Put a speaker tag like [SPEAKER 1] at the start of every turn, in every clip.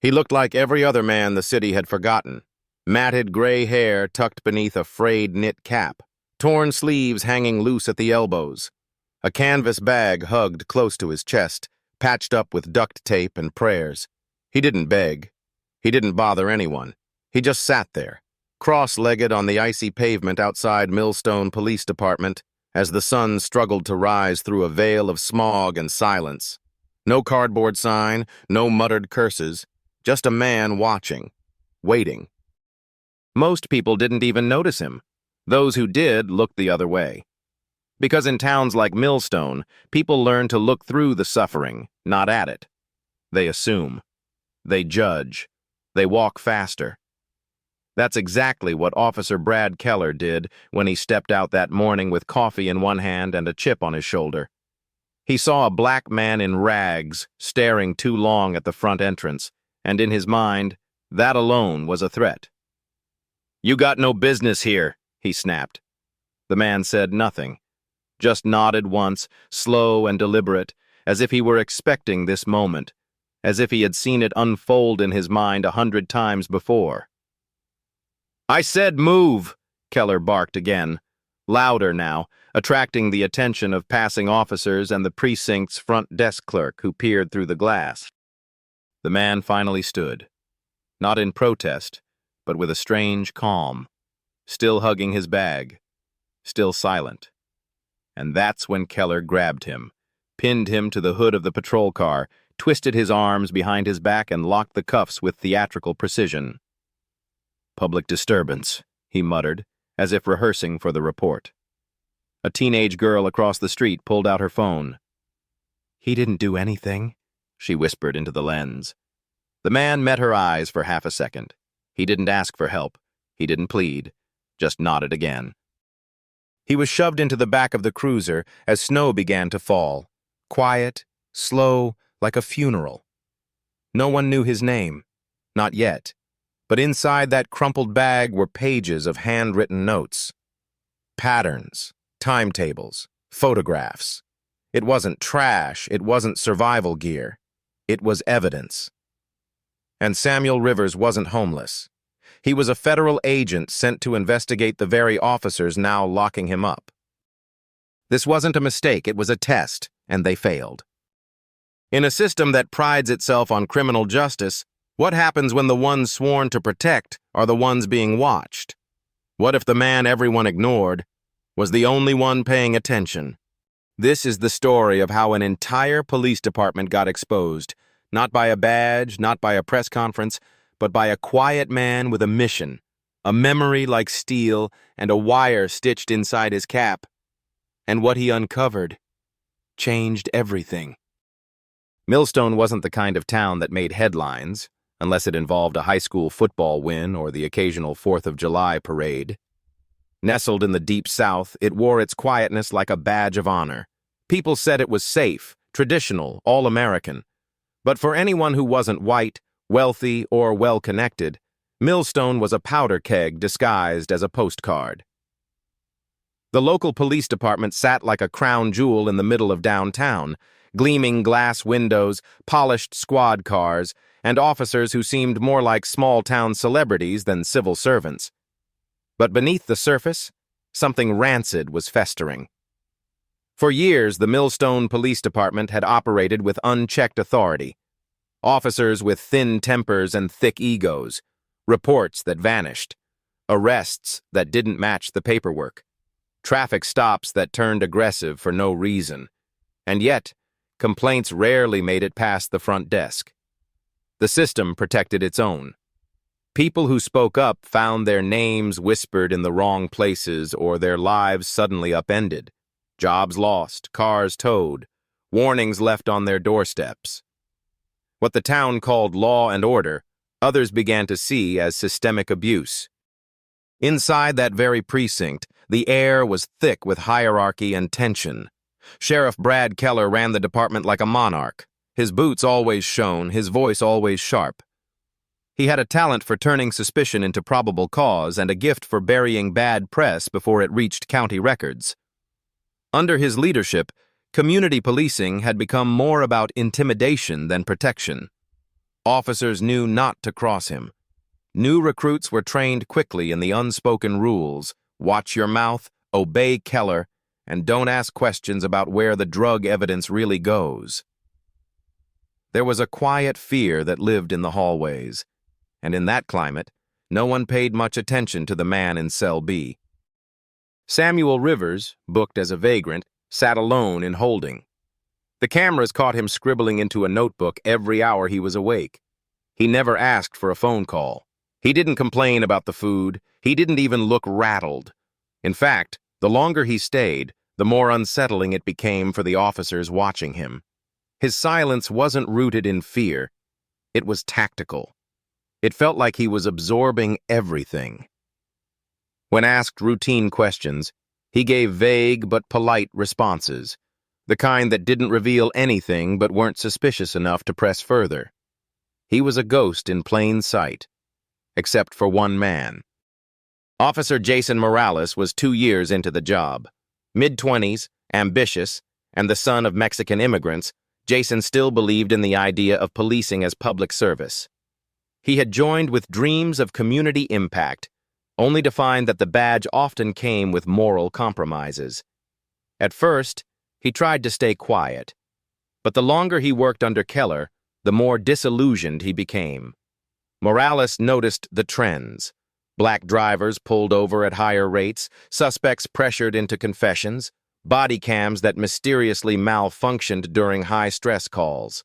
[SPEAKER 1] He looked like every other man the city had forgotten. Matted gray hair tucked beneath a frayed knit cap, torn sleeves hanging loose at the elbows. A canvas bag hugged close to his chest, patched up with duct tape and prayers. He didn't beg. He didn't bother anyone. He just sat there, cross-legged on the icy pavement outside Millstone Police Department, as the sun struggled to rise through a veil of smog and silence. No cardboard sign, no muttered curses, just a man watching, waiting. Most people didn't even notice him. Those who did looked the other way. Because in towns like Millstone, people learn to look through the suffering, not at it. They assume. They judge. They walk faster. That's exactly what Officer Brad Keller did when he stepped out that morning with coffee in one hand and a chip on his shoulder. He saw a black man in rags staring too long at the front entrance, and in his mind, that alone was a threat. "You got no business here," he snapped. The man said nothing, just nodded once, slow and deliberate, as if he were expecting this moment, as if he had seen it unfold in his mind 100 times before. "I said move," Keller barked again, louder now, attracting the attention of passing officers and the precinct's front desk clerk who peered through the glass. The man finally stood, not in protest, but with a strange calm, still hugging his bag, still silent. And that's when Keller grabbed him, pinned him to the hood of the patrol car, twisted his arms behind his back and locked the cuffs with theatrical precision. "Public disturbance," he muttered, as if rehearsing for the report. A teenage girl across the street pulled out her phone. "He didn't do anything," she whispered into the lens. The man met her eyes for half a second. He didn't ask for help. He didn't plead. Just nodded again. He was shoved into the back of the cruiser as snow began to fall. Quiet, slow, like a funeral. No one knew his name. Not yet. But inside that crumpled bag were pages of handwritten notes. Patterns, timetables, photographs. It wasn't trash, it wasn't survival gear. It was evidence. And Samuel Rivers wasn't homeless. He was a federal agent sent to investigate the very officers now locking him up. This wasn't a mistake, it was a test, and they failed. In a system that prides itself on criminal justice, what happens when the ones sworn to protect are the ones being watched? What if the man everyone ignored was the only one paying attention? This is the story of how an entire police department got exposed, not by a badge, not by a press conference, but by a quiet man with a mission, a memory like steel, and a wire stitched inside his cap. And what he uncovered changed everything. Millstone wasn't the kind of town that made headlines, unless it involved a high school football win or the occasional 4th of July parade. Nestled in the deep South, it wore its quietness like a badge of honor. People said it was safe, traditional, all-American. But for anyone who wasn't white, wealthy, or well-connected, Millstone was a powder keg disguised as a postcard. The local police department sat like a crown jewel in the middle of downtown, gleaming glass windows, polished squad cars, and officers who seemed more like small-town celebrities than civil servants. But beneath the surface, something rancid was festering. For years, the Millstone Police Department had operated with unchecked authority. Officers with thin tempers and thick egos, reports that vanished, arrests that didn't match the paperwork, traffic stops that turned aggressive for no reason, and yet, complaints rarely made it past the front desk. The system protected its own. People who spoke up found their names whispered in the wrong places or their lives suddenly upended. Jobs lost, cars towed, warnings left on their doorsteps. What the town called law and order, others began to see as systemic abuse. Inside that very precinct, the air was thick with hierarchy and tension. Sheriff Brad Keller ran the department like a monarch. His boots always shone, his voice always sharp. He had a talent for turning suspicion into probable cause and a gift for burying bad press before it reached county records. Under his leadership, community policing had become more about intimidation than protection. Officers knew not to cross him. New recruits were trained quickly in the unspoken rules: watch your mouth, obey Keller, and don't ask questions about where the drug evidence really goes. There was a quiet fear that lived in the hallways, and in that climate, no one paid much attention to the man in cell B. Samuel Rivers, booked as a vagrant, sat alone in holding. The cameras caught him scribbling into a notebook every hour he was awake. He never asked for a phone call. He didn't complain about the food. He didn't even look rattled. In fact, the longer he stayed, the more unsettling it became for the officers watching him. His silence wasn't rooted in fear. It was tactical. It felt like he was absorbing everything. When asked routine questions, he gave vague but polite responses, the kind that didn't reveal anything but weren't suspicious enough to press further. He was a ghost in plain sight, except for one man. Officer Jason Morales was 2 years into the job. Mid-20s, ambitious, and the son of Mexican immigrants, Jason still believed in the idea of policing as public service. He had joined with dreams of community impact, only to find that the badge often came with moral compromises. At first, he tried to stay quiet, but the longer he worked under Keller, the more disillusioned he became. Morales noticed the trends. Black drivers pulled over at higher rates, suspects pressured into confessions, body cams that mysteriously malfunctioned during high-stress calls.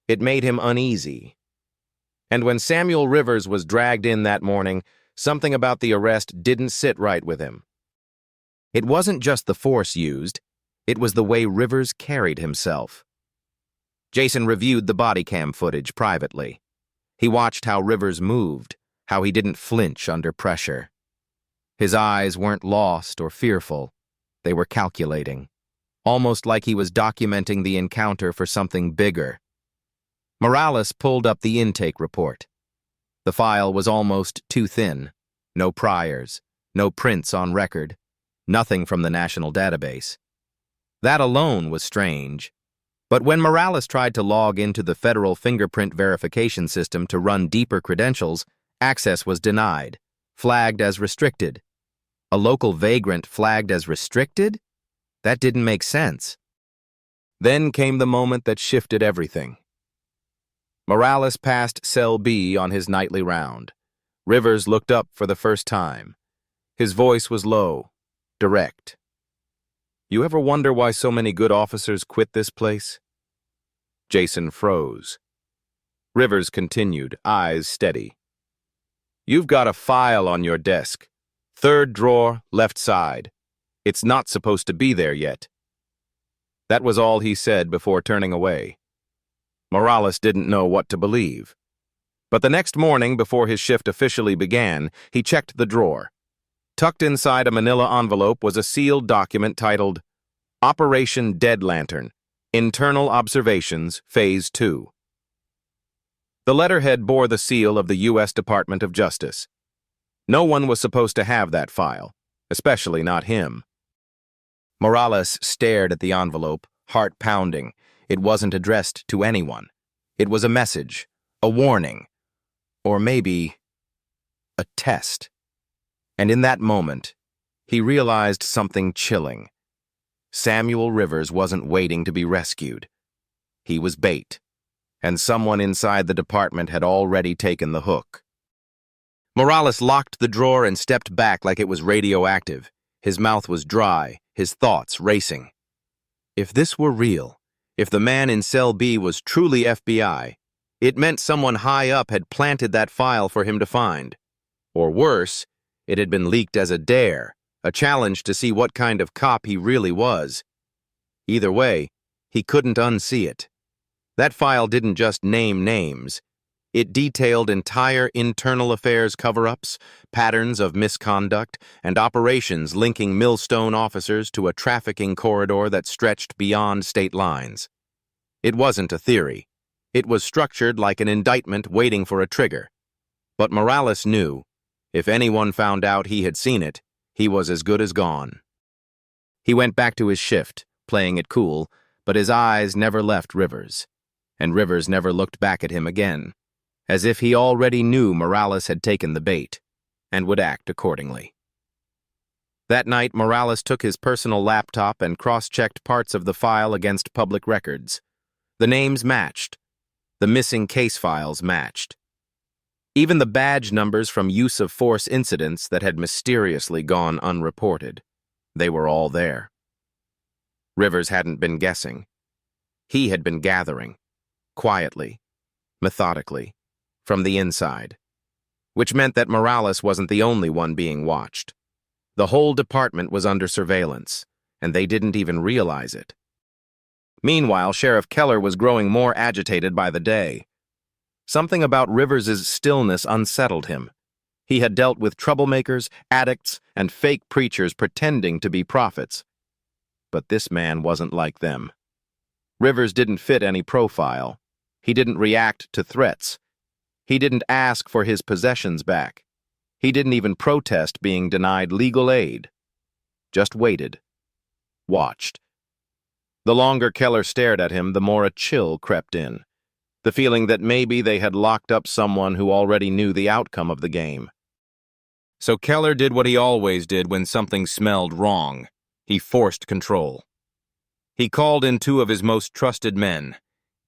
[SPEAKER 1] It made him uneasy. And when Samuel Rivers was dragged in that morning, something about the arrest didn't sit right with him. It wasn't just the force used, it was the way Rivers carried himself. Jason reviewed the body cam footage privately. He watched how Rivers moved, how he didn't flinch under pressure. His eyes weren't lost or fearful. They were calculating, almost like he was documenting the encounter for something bigger. Morales pulled up the intake report. The file was almost too thin. No priors, no prints on record, nothing from the national database. That alone was strange. But when Morales tried to log into the federal fingerprint verification system to run deeper credentials, access was denied, flagged as restricted. A local vagrant flagged as restricted? That didn't make sense. Then came the moment that shifted everything. Morales passed Cell B on his nightly round. Rivers looked up for the first time. His voice was low, direct. "You ever wonder why so many good officers quit this place?" Jason froze. Rivers continued, eyes steady. "You've got a file on your desk. 3rd drawer, left side. It's not supposed to be there yet." That was all he said before turning away. Morales didn't know what to believe. But the next morning, before his shift officially began, he checked the drawer. Tucked inside a manila envelope was a sealed document titled Operation Dead Lantern, Internal Observations, Phase 2. The letterhead bore the seal of the U.S. Department of Justice. No one was supposed to have that file, especially not him. Morales stared at the envelope, heart pounding. It wasn't addressed to anyone. It was a message, a warning, or maybe a test. And in that moment, he realized something chilling. Samuel Rivers wasn't waiting to be rescued. He was bait, and someone inside the department had already taken the hook. Morales locked the drawer and stepped back like it was radioactive. His mouth was dry, his thoughts racing. If this were real, if the man in Cell B was truly FBI, it meant someone high up had planted that file for him to find. Or worse, it had been leaked as a dare, a challenge to see what kind of cop he really was. Either way, he couldn't unsee it. That file didn't just name names. It detailed entire internal affairs cover-ups, patterns of misconduct, and operations linking Millstone officers to a trafficking corridor that stretched beyond state lines. It wasn't a theory. It was structured like an indictment waiting for a trigger. But Morales knew, if anyone found out he had seen it, he was as good as gone. He went back to his shift, playing it cool, but his eyes never left Rivers. and Rivers never looked back at him again, as if he already knew Morales had taken the bait and would act accordingly. That night, Morales took his personal laptop and cross-checked parts of the file against public records. The names matched. The missing case files matched. Even the badge numbers from use of force incidents that had mysteriously gone unreported. They were all there. Rivers hadn't been guessing. He had been gathering, quietly, methodically, from the inside, which meant that Morales wasn't the only one being watched. The whole department was under surveillance, and they didn't even realize it. Meanwhile, Sheriff Keller was growing more agitated by the day. Something about Rivers's stillness unsettled him. He had dealt with troublemakers, addicts, and fake preachers pretending to be prophets. But this man wasn't like them. Rivers didn't fit any profile. He didn't react to threats. He didn't ask for his possessions back. He didn't even protest being denied legal aid. Just waited. Watched. The longer Keller stared at him, the more a chill crept in. The feeling that maybe they had locked up someone who already knew the outcome of the game. So Keller did what he always did when something smelled wrong. He forced control. He called in two of his most trusted men,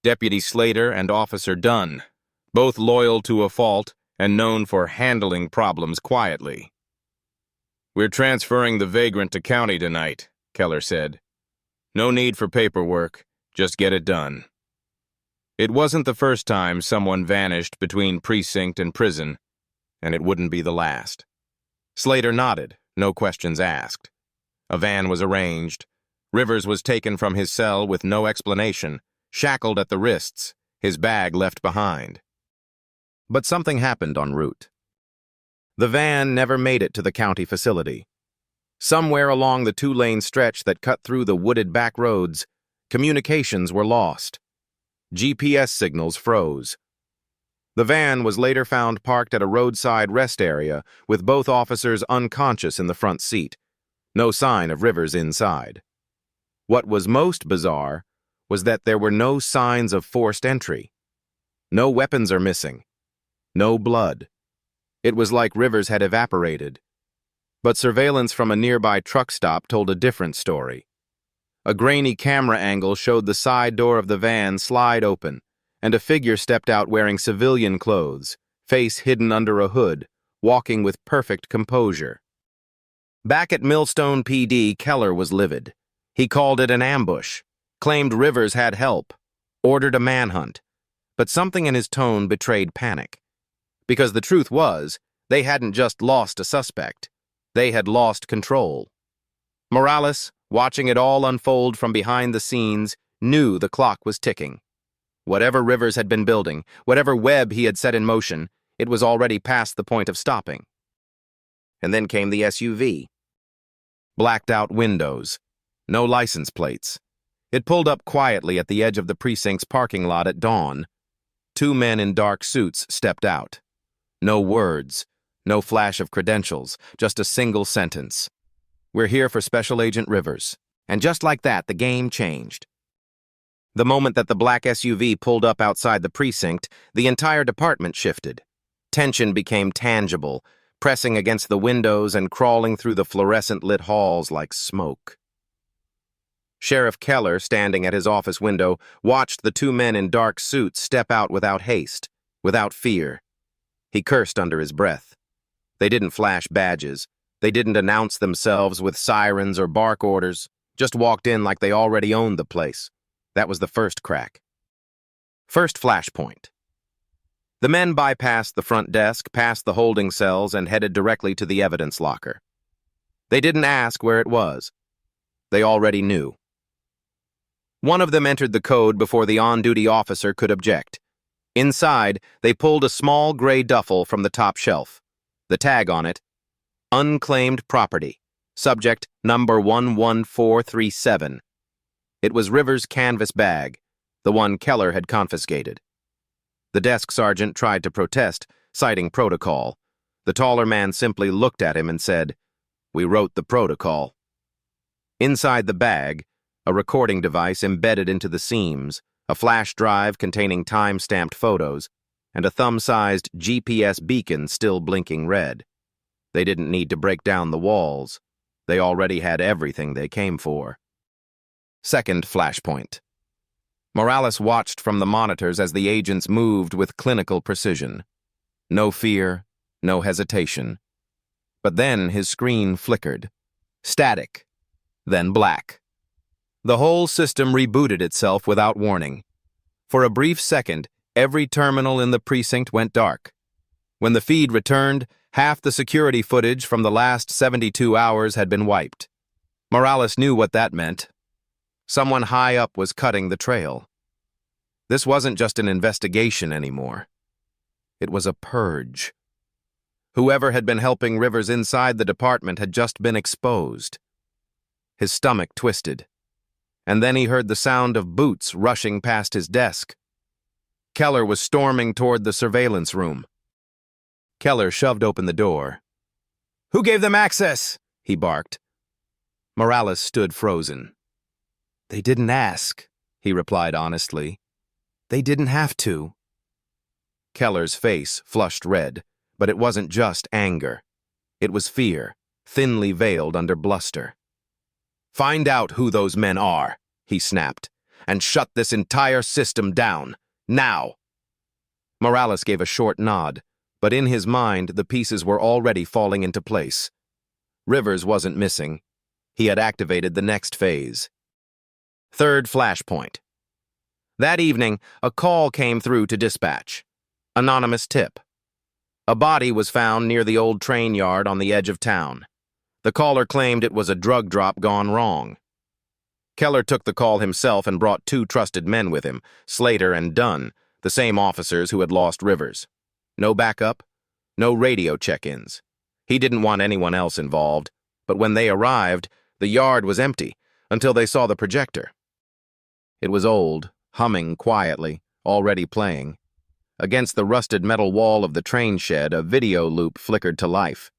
[SPEAKER 1] Deputy Slater and Officer Dunn, both loyal to a fault and known for handling problems quietly. "We're transferring the vagrant to county tonight," Keller said. "No need for paperwork, just get it done." It wasn't the first time someone vanished between precinct and prison, and it wouldn't be the last. Slater nodded, no questions asked. A van was arranged. Rivers was taken from his cell with no explanation, shackled at the wrists, his bag left behind. But something happened en route. The van never made it to the county facility. Somewhere along the two-lane stretch that cut through the wooded back roads, communications were lost. GPS signals froze. The van was later found parked at a roadside rest area with both officers unconscious in the front seat. No sign of Rivers inside. What was most bizarre was that there were no signs of forced entry. No weapons are missing. No blood. It was like Rivers had evaporated. But surveillance from a nearby truck stop told a different story. A grainy camera angle showed the side door of the van slide open, and a figure stepped out wearing civilian clothes, face hidden under a hood, walking with perfect composure. Back at Millstone PD, Keller was livid. He called it an ambush, claimed Rivers had help, ordered a manhunt, but something in his tone betrayed panic. Because the truth was, they hadn't just lost a suspect. They had lost control. Morales, watching it all unfold from behind the scenes, knew the clock was ticking. Whatever Rivers had been building, whatever web he had set in motion, it was already past the point of stopping. And then came the SUV. Blacked-out windows. No license plates. It pulled up quietly at the edge of the precinct's parking lot at dawn. Two men in dark suits stepped out. No words, no flash of credentials, just a single sentence. "We're here for Special Agent Rivers." And just like that, the game changed. The moment that the black SUV pulled up outside the precinct, the entire department shifted. Tension became tangible, pressing against the windows and crawling through the fluorescent-lit halls like smoke. Sheriff Keller, standing at his office window, watched the two men in dark suits step out without haste, without fear. He cursed under his breath. They didn't flash badges. They didn't announce themselves with sirens or bark orders, just walked in like they already owned the place. That was the first crack. First flashpoint. The men bypassed the front desk, past the holding cells, and headed directly to the evidence locker. They didn't ask where it was. They already knew. One of them entered the code before the on-duty officer could object. Inside, they pulled a small gray duffel from the top shelf. The tag on it, unclaimed property, subject number 11437. It was Rivers' canvas bag, the one Keller had confiscated. The desk sergeant tried to protest, citing protocol. The taller man simply looked at him and said, "We wrote the protocol." Inside the bag, a recording device embedded into the seams, a flash drive containing time-stamped photos, and a thumb-sized GPS beacon still blinking red. They didn't need to break down the walls. They already had everything they came for. Second flashpoint. Morales watched from the monitors as the agents moved with clinical precision. No fear, no hesitation. But then his screen flickered. Static, then black. The whole system rebooted itself without warning. For a brief second, every terminal in the precinct went dark. When the feed returned, half the security footage from the last 72 hours had been wiped. Morales knew what that meant. Someone high up was cutting the trail. This wasn't just an investigation anymore. It was a purge. Whoever had been helping Rivers inside the department had just been exposed. His stomach twisted, and then he heard the sound of boots rushing past his desk. Keller was storming toward the surveillance room. Keller shoved open the door. "Who gave them access?" he barked. Morales stood frozen. "They didn't ask," he replied honestly. "They didn't have to." Keller's face flushed red, but it wasn't just anger. It was fear, thinly veiled under bluster. "Find out who those men are," he snapped, "and shut this entire system down, now." Morales gave a short nod, but in his mind the pieces were already falling into place. Rivers wasn't missing. He had activated the next phase. Third flashpoint. That evening, a call came through to dispatch. Anonymous tip. A body was found near the old train yard on the edge of town. The caller claimed it was a drug drop gone wrong. Keller took the call himself and brought 2 trusted men with him, Slater and Dunn, the same officers who had lost Rivers. No backup, no radio check-ins. He didn't want anyone else involved, but when they arrived, the yard was empty until they saw the projector. It was old, humming quietly, already playing. Against the rusted metal wall of the train shed, a video loop flickered to life.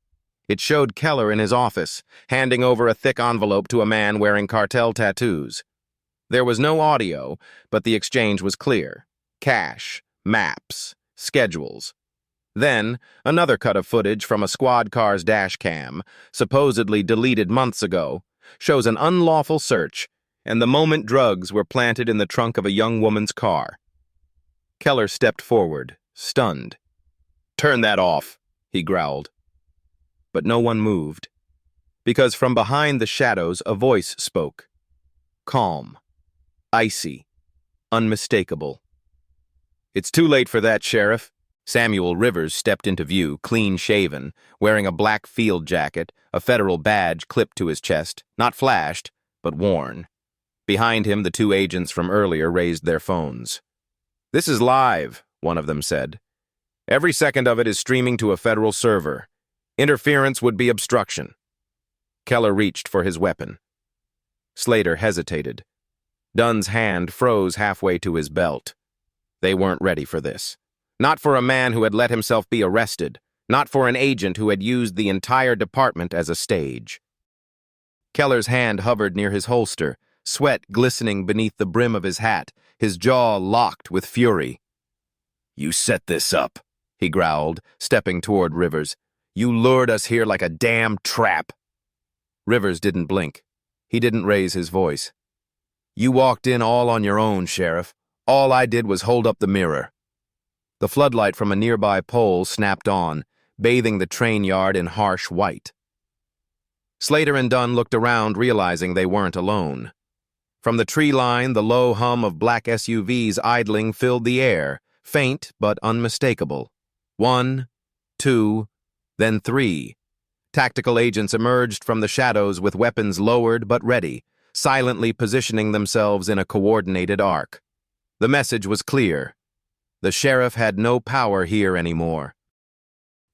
[SPEAKER 1] It showed Keller in his office, handing over a thick envelope to a man wearing cartel tattoos. There was no audio, but the exchange was clear. Cash, maps, schedules. Then, another cut of footage from a squad car's dash cam, supposedly deleted months ago, shows an unlawful search, and the moment drugs were planted in the trunk of a young woman's car. Keller stepped forward, stunned. "Turn that off," he growled. But no one moved, because from behind the shadows a voice spoke. Calm, icy, unmistakable. "It's too late for that, Sheriff." Samuel Rivers stepped into view, clean-shaven, wearing a black field jacket, a federal badge clipped to his chest, not flashed, but worn. Behind him, the 2 agents from earlier raised their phones. "This is live," one of them said. "Every second of it is streaming to a federal server. Interference would be obstruction." Keller reached for his weapon. Slater hesitated. Dunn's hand froze halfway to his belt. They weren't ready for this. Not for a man who had let himself be arrested. Not for an agent who had used the entire department as a stage. Keller's hand hovered near his holster, sweat glistening beneath the brim of his hat, his jaw locked with fury. "You set this up," he growled, stepping toward Rivers. "You lured us here like a damn trap." Rivers didn't blink. He didn't raise his voice. "You walked in all on your own, Sheriff. All I did was hold up the mirror." The floodlight from a nearby pole snapped on, bathing the train yard in harsh white. Slater and Dunn looked around, realizing they weren't alone. From the tree line, the low hum of black SUVs idling filled the air, faint but unmistakable. 1, 2, then 3. Tactical agents emerged from the shadows with weapons lowered but ready, silently positioning themselves in a coordinated arc. The message was clear. The sheriff had no power here anymore.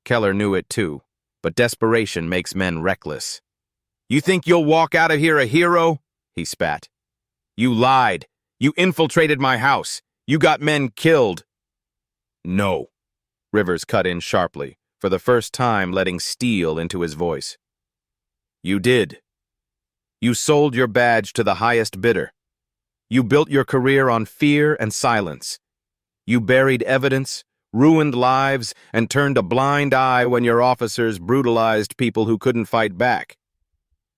[SPEAKER 1] Keller knew it too, but desperation makes men reckless. "You think you'll walk out of here a hero?" he spat. "You lied. You infiltrated my house. You got men killed." "No," Rivers cut in sharply, for the first time letting steel into his voice. "You did. You sold your badge to the highest bidder. You built your career on fear and silence. You buried evidence, ruined lives, and turned a blind eye when your officers brutalized people who couldn't fight back.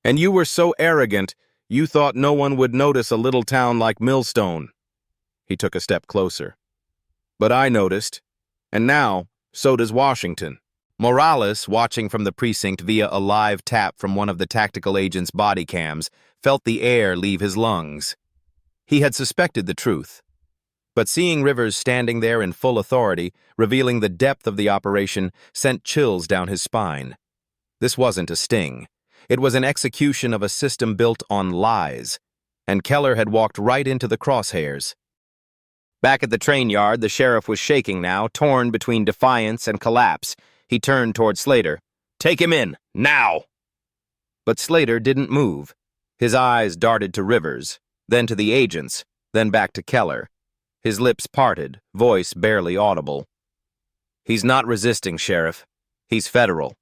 [SPEAKER 1] And you were so arrogant, you thought no one would notice a little town like Millstone. He took a step closer. But I noticed, and now, so does Washington. Morales, watching from the precinct via a live tap from one of the tactical agent's body cams, felt the air leave his lungs. He had suspected the truth. But seeing Rivers standing there in full authority, revealing the depth of the operation, sent chills down his spine. This wasn't a sting. It was an execution of a system built on lies, and Keller had walked right into the crosshairs. Back at the train yard, the sheriff was shaking now, torn between defiance and collapse. He turned toward Slater. "Take him in, now!" But Slater didn't move. His eyes darted to Rivers, then to the agents, then back to Keller. His lips parted, voice barely audible. "He's not resisting, Sheriff. He's federal."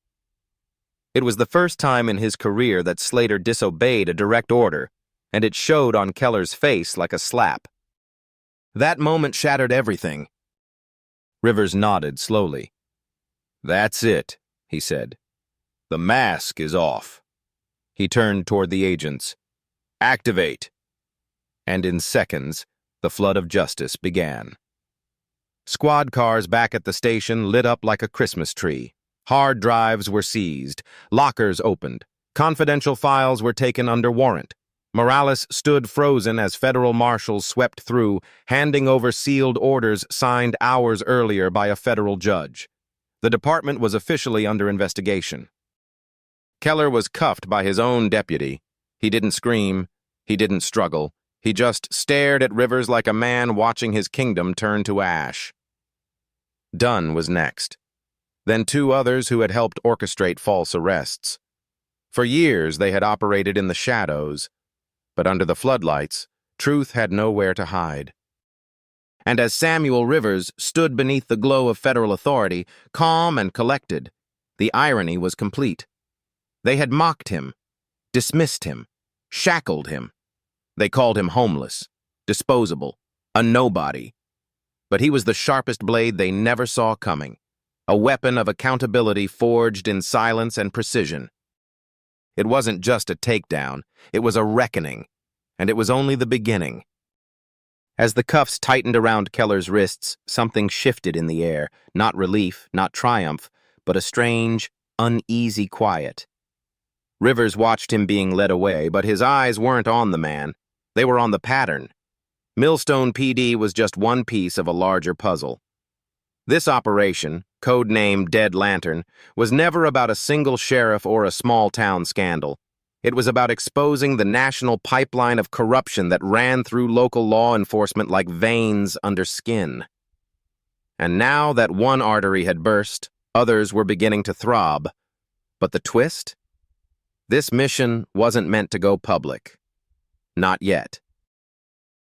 [SPEAKER 1] It was the first time in his career that Slater disobeyed a direct order, and it showed on Keller's face like a slap. That moment shattered everything. Rivers nodded slowly. "That's it," he said. "The mask is off." He turned toward the agents. "Activate." And in seconds, the flood of justice began. Squad cars back at the station lit up like a Christmas tree. Hard drives were seized, lockers opened, confidential files were taken under warrant. Morales stood frozen as federal marshals swept through, handing over sealed orders signed hours earlier by a federal judge. The department was officially under investigation. Keller was cuffed by his own deputy. He didn't scream. He didn't struggle. He just stared at Rivers like a man watching his kingdom turn to ash. Dunn was next. Then two others who had helped orchestrate false arrests. For years they had operated in the shadows, but under the floodlights, truth had nowhere to hide. And as Samuel Rivers stood beneath the glow of federal authority, calm and collected, the irony was complete. They had mocked him, dismissed him, shackled him. They called him homeless, disposable, a nobody. But he was the sharpest blade they never saw coming, a weapon of accountability forged in silence and precision. It wasn't just a takedown, it was a reckoning, and it was only the beginning. As the cuffs tightened around Keller's wrists, something shifted in the air, not relief, not triumph, but a strange, uneasy quiet. Rivers watched him being led away, but his eyes weren't on the man. They were on the pattern. Millstone PD was just one piece of a larger puzzle. This operation, codenamed Dead Lantern, was never about a single sheriff or a small-town scandal. It was about exposing the national pipeline of corruption that ran through local law enforcement like veins under skin. And now that one artery had burst, others were beginning to throb. But the twist? This mission wasn't meant to go public. Not yet.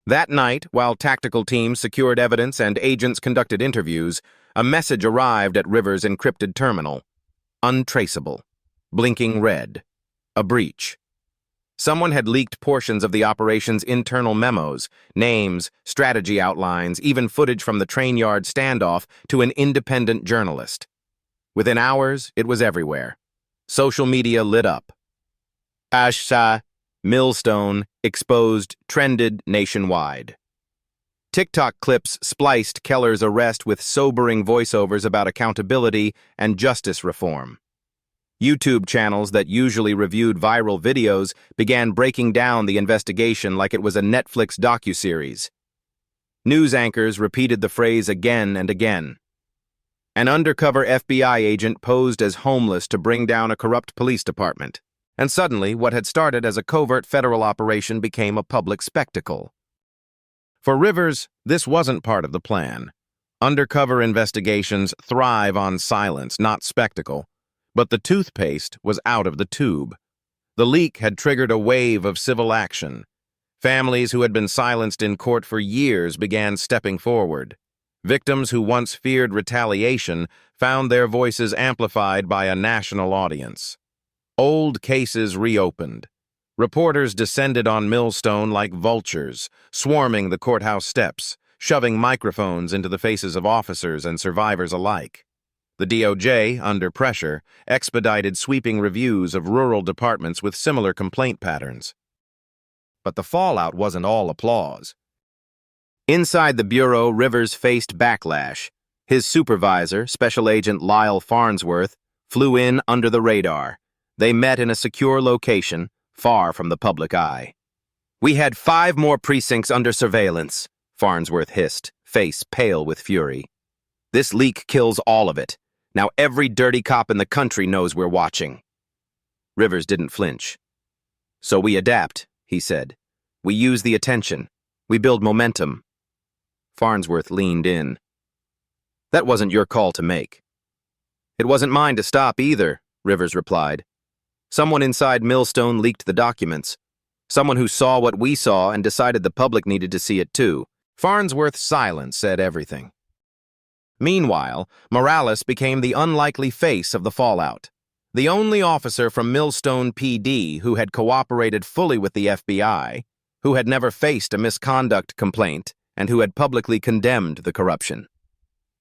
[SPEAKER 1] That night, while tactical teams secured evidence and agents conducted interviews, a message arrived at Rivers' encrypted terminal. Untraceable. Blinking red. A breach. Someone had leaked portions of the operation's internal memos, names, strategy outlines, even footage from the train yard standoff to an independent journalist. Within hours, it was everywhere. Social media lit up. Ashsa, Millstone, exposed, trended nationwide. TikTok clips spliced Keller's arrest with sobering voiceovers about accountability and justice reform. YouTube channels that usually reviewed viral videos began breaking down the investigation like it was a Netflix docuseries. News anchors repeated the phrase again and again. An undercover FBI agent posed as homeless to bring down a corrupt police department. And suddenly, what had started as a covert federal operation became a public spectacle. For Rivers, this wasn't part of the plan. Undercover investigations thrive on silence, not spectacle. But the toothpaste was out of the tube. The leak had triggered a wave of civil action. Families who had been silenced in court for years began stepping forward. Victims who once feared retaliation found their voices amplified by a national audience. Old cases reopened. Reporters descended on Millstone like vultures, swarming the courthouse steps, shoving microphones into the faces of officers and survivors alike. The DOJ, under pressure, expedited sweeping reviews of rural departments with similar complaint patterns. But the fallout wasn't all applause. Inside the bureau, Rivers faced backlash. His supervisor, Special Agent Lyle Farnsworth, flew in under the radar. They met in a secure location, far from the public eye. "We had 5 more precincts under surveillance," Farnsworth hissed, face pale with fury. "This leak kills all of it. Now every dirty cop in the country knows we're watching." Rivers didn't flinch. "So we adapt," he said. "We use the attention. We build momentum." Farnsworth leaned in. "That wasn't your call to make." "It wasn't mine to stop either," Rivers replied. "Someone inside Millstone leaked the documents. Someone who saw what we saw and decided the public needed to see it too." Farnsworth's silence said everything. Meanwhile, Morales became the unlikely face of the fallout. The only officer from Millstone PD who had cooperated fully with the FBI, who had never faced a misconduct complaint, and who had publicly condemned the corruption.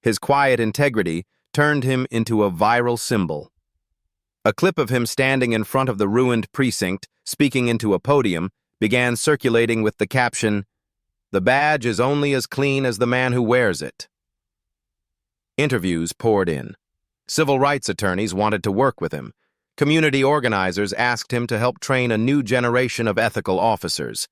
[SPEAKER 1] His quiet integrity turned him into a viral symbol. A clip of him standing in front of the ruined precinct, speaking into a podium, began circulating with the caption, "The badge is only as clean as the man who wears it." Interviews poured in. Civil rights attorneys wanted to work with him. Community organizers asked him to help train a new generation of ethical officers.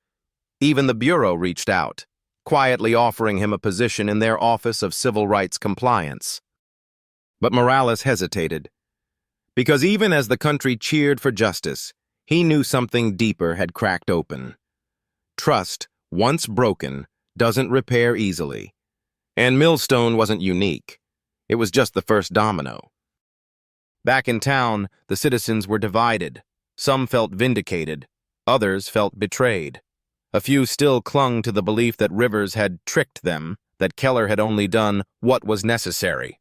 [SPEAKER 1] Even the Bureau reached out, quietly offering him a position in their Office of Civil Rights Compliance. But Morales hesitated, because even as the country cheered for justice, he knew something deeper had cracked open. Trust, once broken, doesn't repair easily. And Millstone wasn't unique. It was just the first domino. Back in town, the citizens were divided. Some felt vindicated. Others felt betrayed. A few still clung to the belief that Rivers had tricked them, that Keller had only done what was necessary.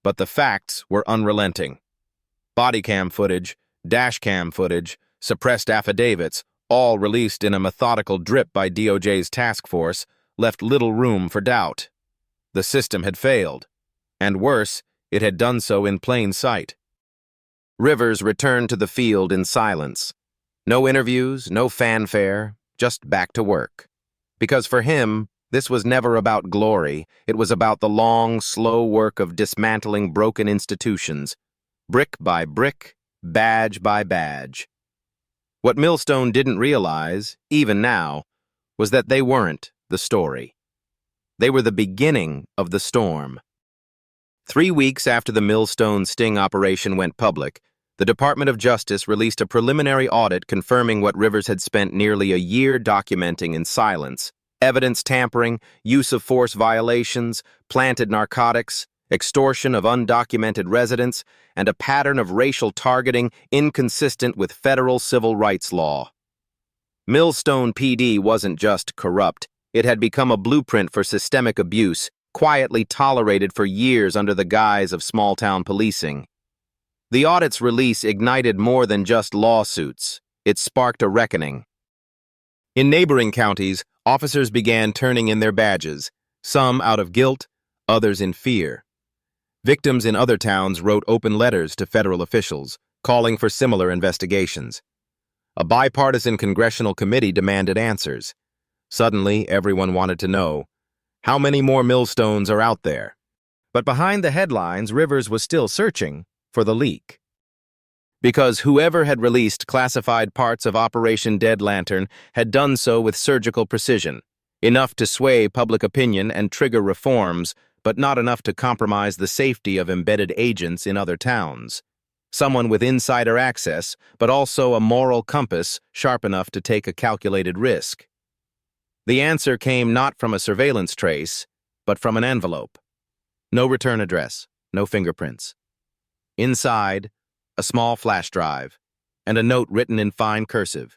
[SPEAKER 1] But the facts were unrelenting. Body cam footage, dash cam footage, suppressed affidavits, all released in a methodical drip by DOJ's task force, left little room for doubt. The system had failed. And worse, it had done so in plain sight. Rivers returned to the field in silence. No interviews, no fanfare, just back to work. Because for him, this was never about glory. It was about the long, slow work of dismantling broken institutions, brick by brick, badge by badge. What Millstone didn't realize, even now, was that they weren't the story. They were the beginning of the storm. 3 weeks after the Millstone sting operation went public, the Department of Justice released a preliminary audit confirming what Rivers had spent nearly a year documenting in silence: evidence tampering, use of force violations, planted narcotics, extortion of undocumented residents, and a pattern of racial targeting inconsistent with federal civil rights law. Millstone PD wasn't just corrupt, it had become a blueprint for systemic abuse, quietly tolerated for years under the guise of small-town policing. The audit's release ignited more than just lawsuits. It sparked a reckoning. In neighboring counties, officers began turning in their badges, some out of guilt, others in fear. Victims in other towns wrote open letters to federal officials, calling for similar investigations. A bipartisan congressional committee demanded answers. Suddenly, everyone wanted to know, how many more Millstones are out there? But behind the headlines, Rivers was still searching for the leak. Because whoever had released classified parts of Operation Dead Lantern had done so with surgical precision, enough to sway public opinion and trigger reforms, but not enough to compromise the safety of embedded agents in other towns. Someone with insider access, but also a moral compass sharp enough to take a calculated risk. The answer came not from a surveillance trace, but from an envelope. No return address, no fingerprints. Inside, a small flash drive, and a note written in fine cursive.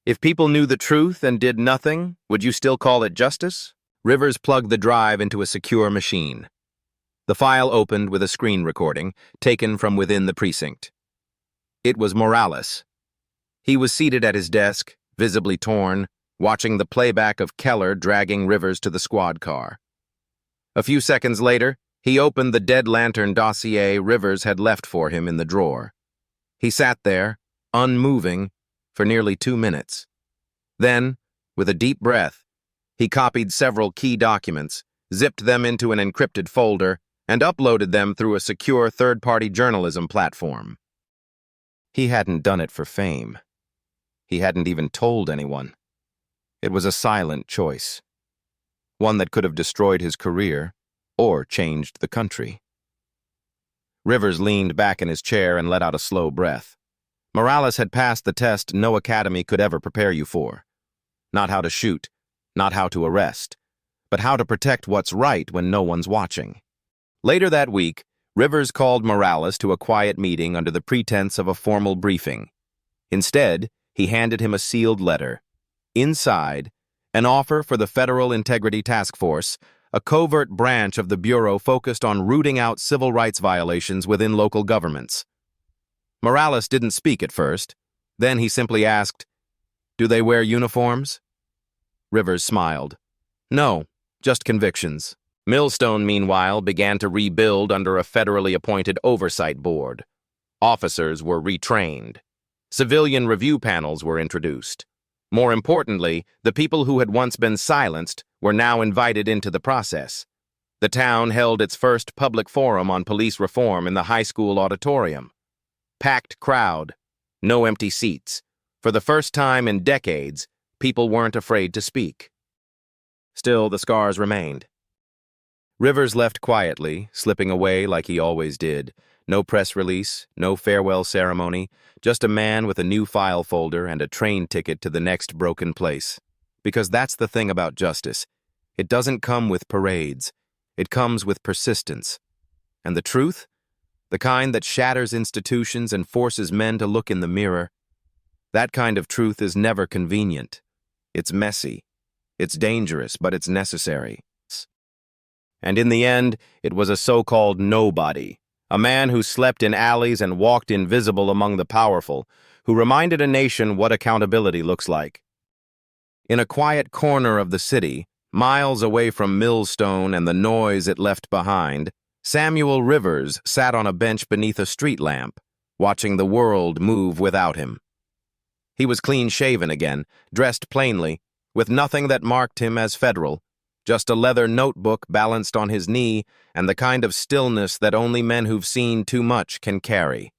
[SPEAKER 1] "If people knew the truth and did nothing, would you still call it justice?" Rivers plugged the drive into a secure machine. The file opened with a screen recording, taken from within the precinct. It was Morales. He was seated at his desk, visibly torn, watching the playback of Keller dragging Rivers to the squad car. A few seconds later, he opened the Dead Lantern dossier Rivers had left for him in the drawer. He sat there, unmoving, for nearly 2 minutes. Then, with a deep breath, he copied several key documents, zipped them into an encrypted folder, and uploaded them through a secure third-party journalism platform. He hadn't done it for fame. He hadn't even told anyone. It was a silent choice, one that could have destroyed his career or changed the country. Rivers leaned back in his chair and let out a slow breath. Morales had passed the test no academy could ever prepare you for. Not how to shoot, not how to arrest, but how to protect what's right when no one's watching. Later that week, Rivers called Morales to a quiet meeting under the pretense of a formal briefing. Instead, he handed him a sealed letter. Inside, an offer for the Federal Integrity Task Force, a covert branch of the Bureau focused on rooting out civil rights violations within local governments. Morales didn't speak at first. Then he simply asked, "Do they wear uniforms?" Rivers smiled. "No, just convictions." Millstone, meanwhile, began to rebuild under a federally appointed oversight board. Officers were retrained. Civilian review panels were introduced. More importantly, the people who had once been silenced were now invited into the process. The town held its first public forum on police reform in the high school auditorium. Packed crowd, no empty seats. For the first time in decades, people weren't afraid to speak. Still, the scars remained. Rivers left quietly, slipping away like he always did. No press release, no farewell ceremony, just a man with a new file folder and a train ticket to the next broken place. Because that's the thing about justice. It doesn't come with parades. It comes with persistence. And the truth? The kind that shatters institutions and forces men to look in the mirror. That kind of truth is never convenient. It's messy. It's dangerous, but it's necessary. And in the end, it was a so-called nobody, a man who slept in alleys and walked invisible among the powerful, who reminded a nation what accountability looks like. In a quiet corner of the city, miles away from Millstone and the noise it left behind, Samuel Rivers sat on a bench beneath a street lamp, watching the world move without him. He was clean-shaven again, dressed plainly, with nothing that marked him as federal, just a leather notebook balanced on his knee and the kind of stillness that only men who've seen too much can carry.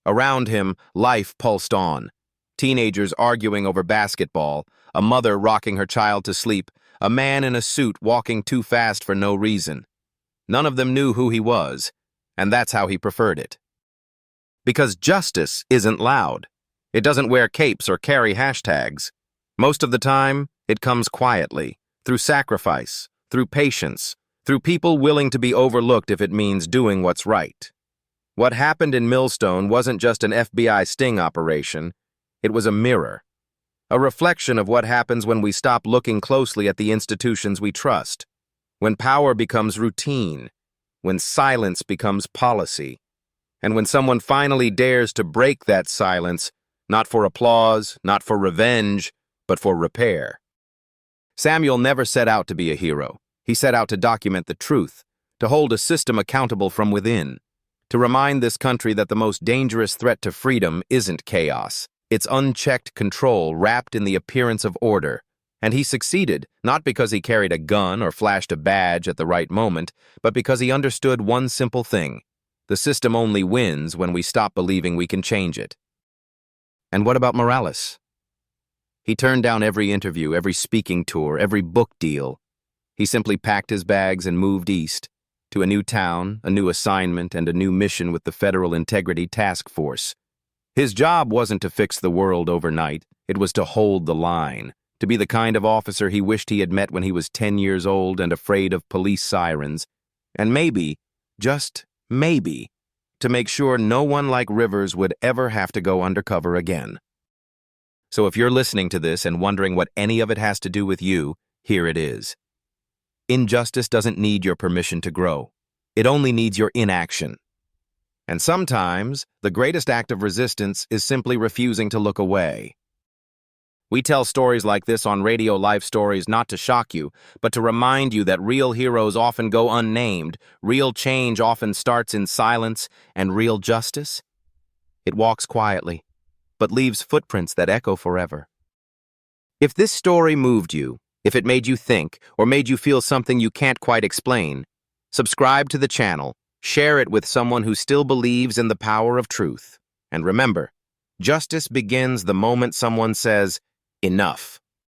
[SPEAKER 1] Around him, life pulsed on. Teenagers arguing over basketball, a mother rocking her child to sleep, a man in a suit walking too fast for no reason. None of them knew who he was, and that's how he preferred it. Because justice isn't loud. It doesn't wear capes or carry hashtags. Most of the time, it comes quietly, through sacrifice, through patience, through people willing to be overlooked if it means doing what's right. What happened in Millstone wasn't just an FBI sting operation, it was a mirror. A reflection of what happens when we stop looking closely at the institutions we trust, when power becomes routine, when silence becomes policy, and when someone finally dares to break that silence, not for applause, not for revenge, but for repair. Samuel never set out to be a hero. He set out to document the truth, to hold a system accountable from within, to remind this country that the most dangerous threat to freedom isn't chaos. It's unchecked control wrapped in the appearance of order. And he succeeded, not because he carried a gun or flashed a badge at the right moment, but because he understood one simple thing. The system only wins when we stop believing we can change it. And what about Morales? He turned down every interview, every speaking tour, every book deal. He simply packed his bags and moved east, to a new town, a new assignment, and a new mission with the Federal Integrity Task Force. His job wasn't to fix the world overnight, it was to hold the line, to be the kind of officer he wished he had met when he was 10 years old and afraid of police sirens, and maybe, just maybe, to make sure no one like Rivers would ever have to go undercover again. So if you're listening to this and wondering what any of it has to do with you, here it is. Injustice doesn't need your permission to grow. It only needs your inaction. And sometimes, the greatest act of resistance is simply refusing to look away. We tell stories like this on Radio Life Stories not to shock you, but to remind you that real heroes often go unnamed, real change often starts in silence, and real justice, it walks quietly, but leaves footprints that echo forever. If this story moved you, if it made you think, or made you feel something you can't quite explain, subscribe to the channel, share it with someone who still believes in the power of truth. And remember, justice begins the moment someone says, enough.